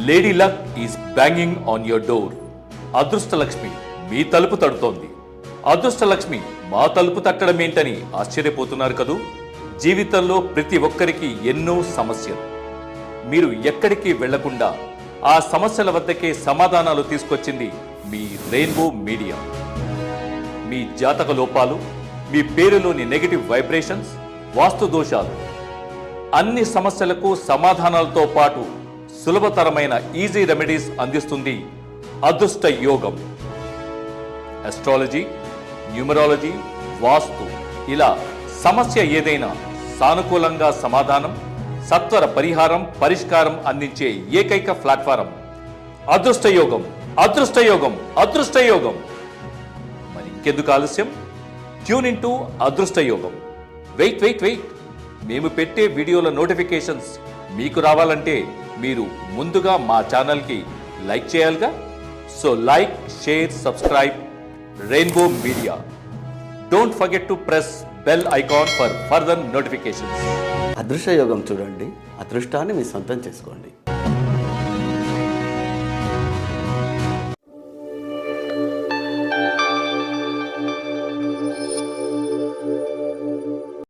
Lady luck is banging on your door. అదృష్టలక్ష్మి మీ తలుపు తడుతోంది. అదృష్టలక్ష్మి మా తలుపు తట్టడం ఏంటని ఆశ్చర్యపోతున్నారు కదూ. జీవితంలో ప్రతి ఒక్కరికి ఎన్నో సమస్యలు. మీరు ఎక్కడికి వెళ్లకుండా ఆ సమస్యల వద్దకే సమాధానాలు తీసుకొచ్చింది మీ రెయిన్బో మీడియా. మీ జాతక లోపాలు, మీ పేరులోని నెగటివ్ వైబ్రేషన్స్, వాస్తు దోషాలు, అన్ని సమస్యలకు సమాధానాలతో పాటు సులభతరమైన ఈజీ రెమెడీస్ అందిస్తుంది అదృష్ట యోగం. అస్ట్రాలజీ, న్యూమరాలజీ, వాస్తు, ఇలా సమస్య ఏదైనా సానుకూలంగా సమాధానం, సత్వర పరిహారం, పరిష్కారం అందించే ఏకైక ప్లాట్ఫారం అదృష్ట యోగం. అదృష్ట యోగం, అదృష్ట యోగం. మరి ఇంకెందుకు ఆలస్యం? ట్యూన్ ఇన్ టు అదృష్ట యోగం. వెయిట్, మేము పెట్టే వీడియోల నోటిఫికేషన్స్ మీకు రావాలంటే మీరు ముందుగా మా ఛానల్కి లైక్ చేయాలిగా. So like, share, subscribe rainbow media. Don't forget to press bell icon for further notifications. అదృష్ట యోగం చూడండి, అదృష్టాన్ని మీ సొంతం చేసుకోండి.